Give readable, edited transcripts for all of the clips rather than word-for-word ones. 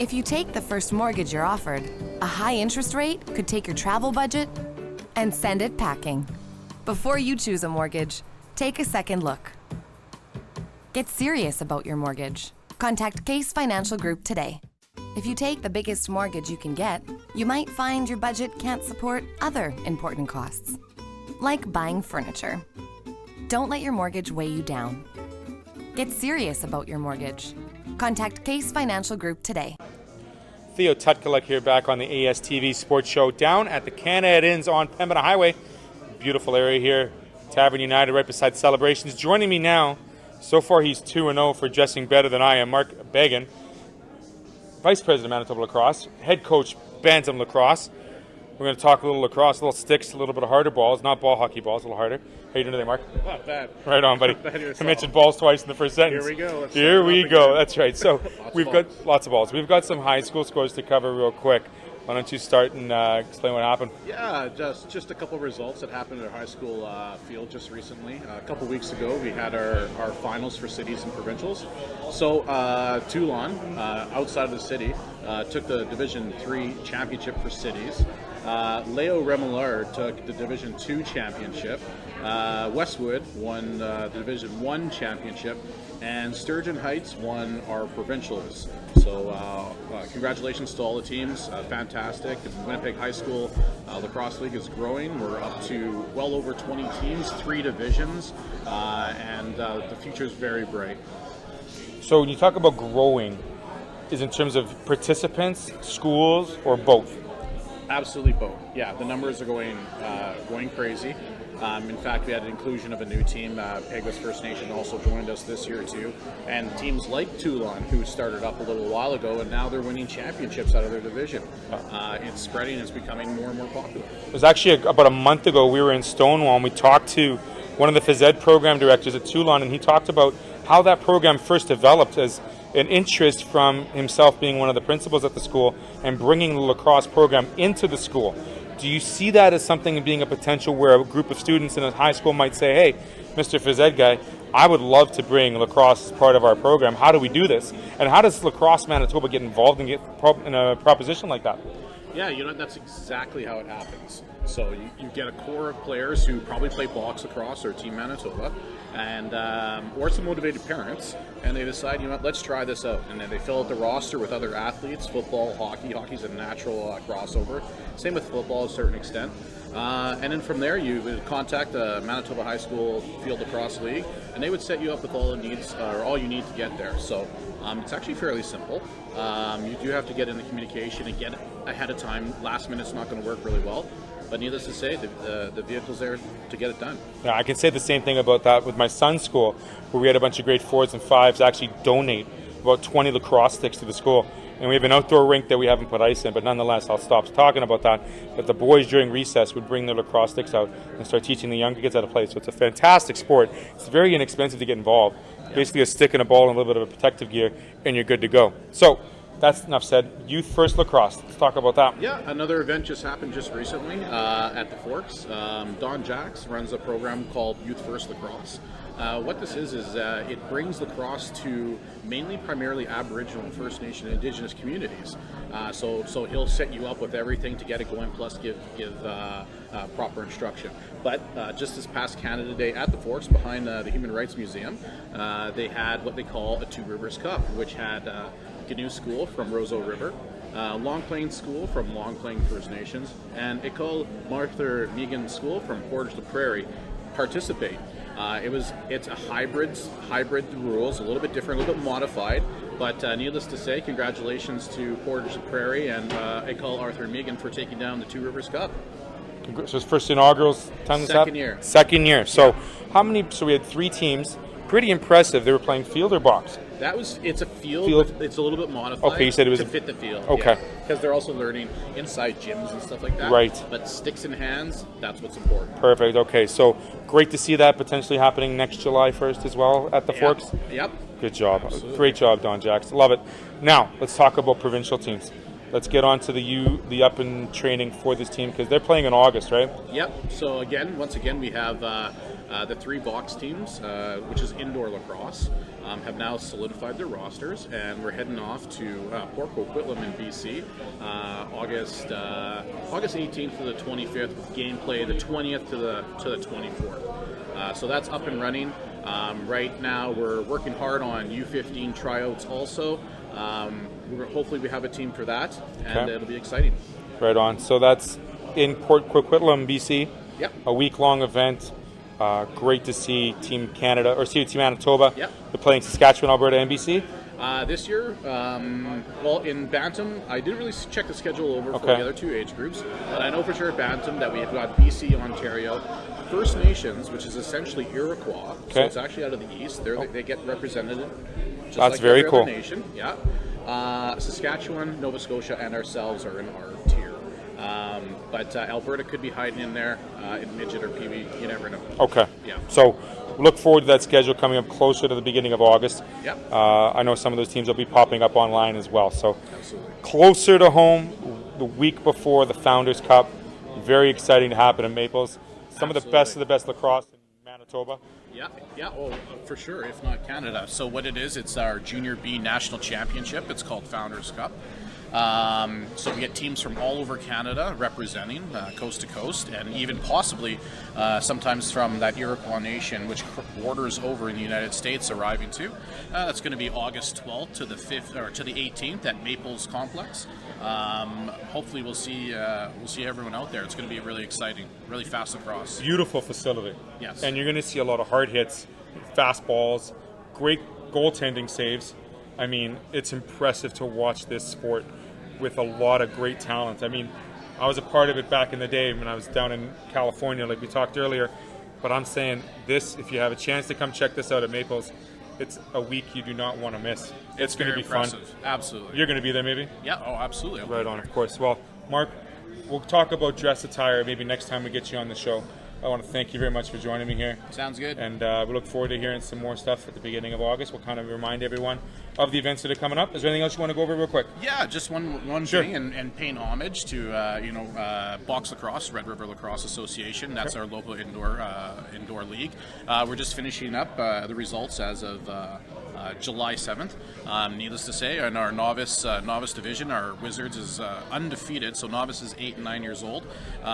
If you take the first mortgage you're offered, a high interest rate could take your travel budget and send it packing. Before you choose a mortgage, take a second look. Get serious about your mortgage. Contact Case Financial Group today. If you take the biggest mortgage you can get, you might find your budget can't support other important costs, like buying furniture. Don't let your mortgage weigh you down. Get serious about your mortgage. Contact Case Financial Group today. Theo here back on the ASTV Sports Show down at the Canada Inns on Pembina Highway. Beautiful area here. Tavern United right beside Celebrations. Joining me now, so far he's 2-0 for dressing better than I am, MARC Beghin, Vice President of Manitoba Lacrosse, Head Coach Bantam Lacrosse. We're going to talk a little lacrosse, a little sticks, a little bit of harder balls, not ball hockey balls, a little harder. How you doing today, Mark? Not bad. Right on, buddy. I mentioned balls twice in the first sentence. Here we go. Here we go. That's right. So we've got lots of balls. We've got some high school scores to cover real quick. Why don't you start and explain what happened? Yeah, just a couple of results that happened at our high school field just recently. A couple weeks ago, we had our finals for cities and provincials. So Toulon, outside of the city, took the Division III championship for cities. Leo Remillard took the Division II championship. Westwood won the Division I championship, and Sturgeon Heights won our provincials. So congratulations to all the teams. Fantastic. The Winnipeg High School Lacrosse League is growing. We're up to well over 20 teams, 3 divisions, and the future is very bright. So when you talk about growing, is in terms of participants, schools, or both? Absolutely both. Yeah, the numbers are going crazy. In fact, we had an inclusion of a new team. Peguis First Nation also joined us this year too. And teams like Toulon, who started up a little while ago, and now they're winning championships out of their division. It's spreading. It's becoming more and more popular. It was actually about a month ago. We were in Stonewall and we talked to one of the phys ed program directors at Toulon, and he talked about how that program first developed as an interest from himself being one of the principals at the school and bringing the lacrosse program into the school. Do you see that as something being a potential where a group of students in a high school might say, hey, Mr. Phys Ed guy, I would love to bring lacrosse as part of our program. How do we do this? And how does Lacrosse Manitoba get involved and get in a proposition like that? Yeah, that's exactly how it happens. So you get a core of players who probably play box lacrosse or Team Manitoba, and or some motivated parents, and they decide, let's try this out. And then they fill out the roster with other athletes, football, hockey. Hockey's a natural crossover. Same with football to a certain extent. And then from there, you would contact the Manitoba High School Field Lacrosse League, and they would set you up with all the needs, or all you need to get there. So it's actually fairly simple. You do have to get in the communication and get ahead of time. Last minute's not going to work really well. But needless to say, the vehicle's there to get it done. Yeah, I can say the same thing about that with my son's school, where we had a bunch of grade 4s and 5s actually donate about 20 lacrosse sticks to the school. And we have an outdoor rink that we haven't put ice in, but nonetheless, I'll stop talking about that. But the boys during recess would bring their lacrosse sticks out and start teaching the younger kids how to play. So it's a fantastic sport. It's very inexpensive to get involved. Yeah. Basically a stick and a ball and a little bit of a protective gear, and you're good to go. So that's enough said. Youth First Lacrosse. Let's talk about that. Yeah, another event just happened just recently at the Forks. Don Jacks runs a program called Youth First Lacrosse. What this is it brings lacrosse to primarily Aboriginal and First Nation and Indigenous communities. So he'll set you up with everything to get it going, plus give proper instruction. But just this past Canada Day at the Forks, behind the Human Rights Museum, they had what they call a Two Rivers Cup, which had Canoe School from Roseau River, Long Plains School from Long Plains First Nations, and École Martha Megan School from Portage la Prairie participate. It's a hybrid rules, a little bit different, a little bit modified, but needless to say, congratulations to Portage la Prairie and École Arthur Megan for taking down the Two Rivers Cup. So it's first inaugural time this happened? Second year. So yeah. How many? So we had 3 teams. Pretty impressive. They were playing field or box? It's a field. It's a little bit modified. Okay, you said it was to fit the field. Okay. Because they're also learning inside gyms and stuff like that. Right. But sticks in hands, that's what's important. Perfect. Okay, so great to see that potentially happening next July 1st as well at the Forks. Yep. Good job. Absolutely. Great job, Don Jacks. Love it. Now, let's talk about provincial teams. Let's get on to the up and training for this team, because they're playing in August, right? Yep. So once again, we have the 3 box teams, which is indoor lacrosse. have now solidified their rosters, and we're heading off to Port Coquitlam in BC, August 18th to the 25th, with gameplay the 20th to the 24th. So that's up and running. Right now, we're working hard on U15 tryouts also. Hopefully we have a team for that, and it'll be exciting. Right on. So that's in Port Coquitlam, BC. Yep. A week-long event. Great to see Team Canada, or see Team Manitoba. Yep. They're playing Saskatchewan, Alberta, and BC. This year, well, in Bantam, I didn't really check the schedule over for the other two age groups, but I know for sure at Bantam that we have got BC, Ontario, First Nations, which is essentially Iroquois, so it's actually out of the east. They get represented just That's like very every cool. other nation. Yeah. Saskatchewan, Nova Scotia, and ourselves are in our tier. But Alberta could be hiding in there in midget or PB. You never know. Okay. Yeah. So look forward to that schedule coming up closer to the beginning of August. Yep. I know some of those teams will be popping up online as well. So Absolutely. closer to home, the week before the Founders Cup. Very exciting to happen in Maples. Some of the best of the best lacrosse in Manitoba. Yeah, for sure, if not Canada. So what it is, it's our Junior B National Championship. It's called Founders Cup. So we get teams from all over Canada representing coast to coast, and even possibly sometimes from that Iroquois nation, which borders over in the United States, arriving too. That's going to be August 12th to the 5th or to the 18th at Maples Complex. Hopefully, we'll see everyone out there. It's going to be really exciting, really fast across. Beautiful facility. Yes. And you're going to see a lot of hard hits, fast balls, great goaltending saves. I mean, it's impressive to watch this sport with a lot of great talent. I mean, I was a part of it back in the day when I was down in California, like we talked earlier. But I'm saying this, if you have a chance to come check this out at Maples, it's a week you do not want to miss. It's going to be impressive. fun. Absolutely. You're going to be there, maybe? Yeah. Oh, absolutely. Right on, of course. Well, Mark, we'll talk about dress attire maybe next time we get you on the show. I want to thank you very much for joining me here. Sounds good. And we look forward to hearing some more stuff at the beginning of August. We'll kind of remind everyone of the events that are coming up. Is there anything else you want to go over real quick? Yeah, just one Sure. thing, and paying homage to Box Lacrosse, Red River Lacrosse Association. That's our local indoor league. We're just finishing up the results as of July 7th. Needless to say, in our novice division, our Wizards is undefeated. So novice is 8 and 9 years old,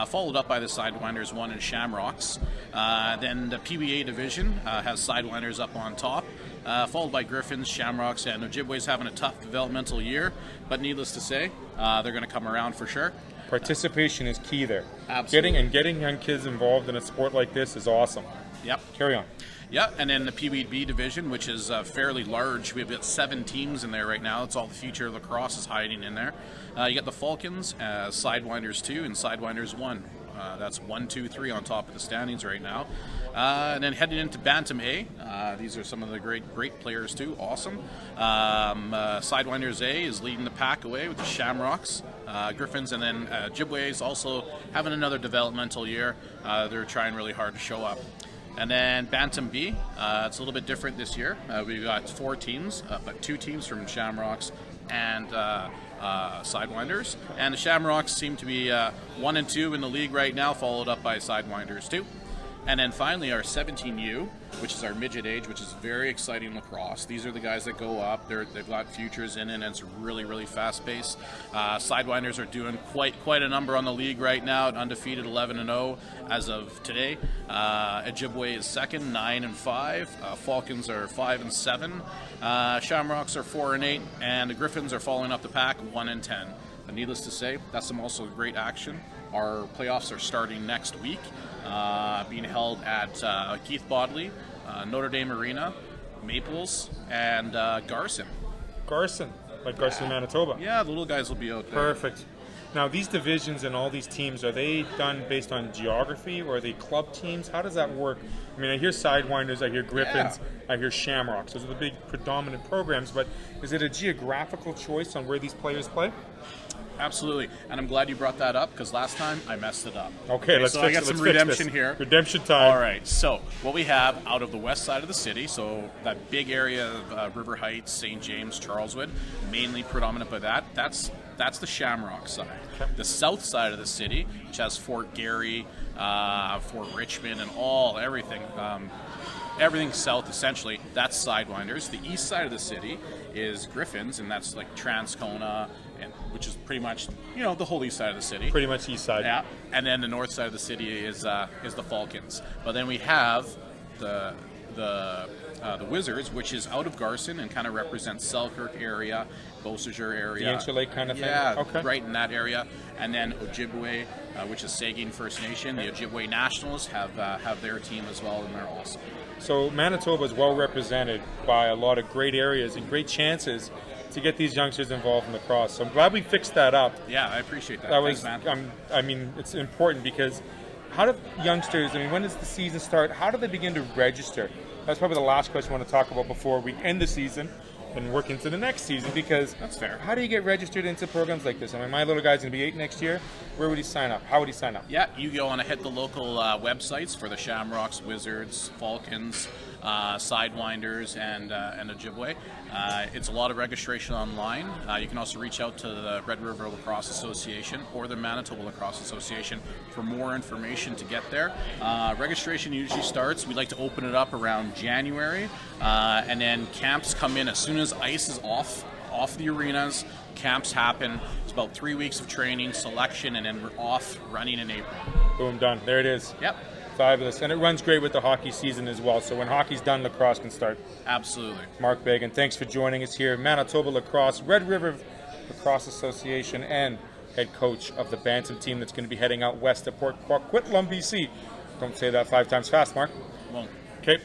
followed up by the Sidewinders 1 and Shamrocks. Then the PBA division has Sidewinders up on top, followed by Griffins, Shamrocks, and Ojibwe's having a tough developmental year. But needless to say, they're going to come around for sure. Participation is key there. Absolutely. Getting young kids involved in a sport like this is awesome. Yep. Carry on. Yeah, and then the PBB division, which is fairly large. We've got 7 teams in there right now. That's all the future of lacrosse is hiding in there. You got the Falcons, Sidewinders 2, and Sidewinders 1. That's 1, 2, 3 on top of the standings right now. And then heading into Bantam A, these are some of the great players too. Awesome. Sidewinders A is leading the pack away with the Shamrocks, Griffins, and then Ojibwe is also having another developmental year. They're trying really hard to show up. And then Bantam B, it's a little bit different this year. We've got 4 teams, but 2 teams from Shamrocks and Sidewinders. And the Shamrocks seem to be 1 and 2 in the league right now, followed up by Sidewinders too. And then finally our 17U, which is our midget age, which is very exciting lacrosse. These are the guys that go up. They've got futures in it, and it's really, really fast-paced. Sidewinders are doing quite a number on the league right now, undefeated 11-0 as of today. Ojibwe is second, 9 and 5. Falcons are 5 and 7. Shamrocks are 4 and 8, and the Griffins are following up the pack, 1 and 10. But needless to say, that's some also great action. Our playoffs are starting next week, being held at Keith Bodley, Notre Dame Arena, Maples, and Garson. Garson, Manitoba. Yeah, the little guys will be out there. Perfect. Now, these divisions and all these teams, are they done based on geography, or are they club teams? How does that work? I mean, I hear Sidewinders, I hear Griffins, I hear Shamrocks. Those are the big predominant programs, but is it a geographical choice on where these players play? Absolutely, and I'm glad you brought that up because last time I messed it up. Okay, let's so fix I got it. some Let's fix redemption this. here. Redemption time. All right, so what we have out of the west side of the city, so that big area of River Heights, St. James, Charleswood, mainly predominant by that's the Shamrock side. Okay. The south side of the city, which has Fort Garry, Fort Richmond, and everything. everything south, essentially, that's Sidewinders. The east side of the city is Griffins, and that's like Transcona, and which is pretty much, you know, the whole east side of the city. Pretty much east side. Yeah, and then the north side of the city is the Falcons. But then we have the Wizards, which is out of Garson and kind of represents Selkirk area, Beausejour area. The Interlake kind of thing? Yeah, Okay. right in that area. And then Ojibwe, which is Saugeen First Nation. The Ojibwe Nationals have their team as well, and they're awesome. So Manitoba is well represented by a lot of great areas and great chances to get these youngsters involved in lacrosse. So I'm glad we fixed that up. Yeah, I appreciate that. That Thanks, was, man. I mean, it's important because how do youngsters, I mean, when does the season start? How do they begin to register? That's probably the last question I want to talk about before we end the season and work into the next season, because That's fair. How do you get registered into programs like this? I mean, my little guy's going to be 8 next year. Where would he sign up? How would he sign up? Yeah, you go on and hit the local websites for the Shamrocks, Wizards, Falcons, Sidewinders, and Ojibwe. It's a lot of registration online. You can also reach out to the Red River Lacrosse Association or the Manitoba Lacrosse Association for more information to get there. Registration usually starts, we like to open it up around January, and then camps come in as soon as ice is off the arenas. Camps happen. It's about 3 weeks of training, selection, and then we're off running in April. Boom, done. There it is. Yep. Fabulous. And it runs great with the hockey season as well. So when hockey's done, lacrosse can start. Absolutely. Marc Beghin, thanks for joining us here. Manitoba Lacrosse, Red River Lacrosse Association, and head coach of the Bantam team that's going to be heading out west to Port Coquitlam, BC. Don't say that 5 times fast, Mark. Well, Okay.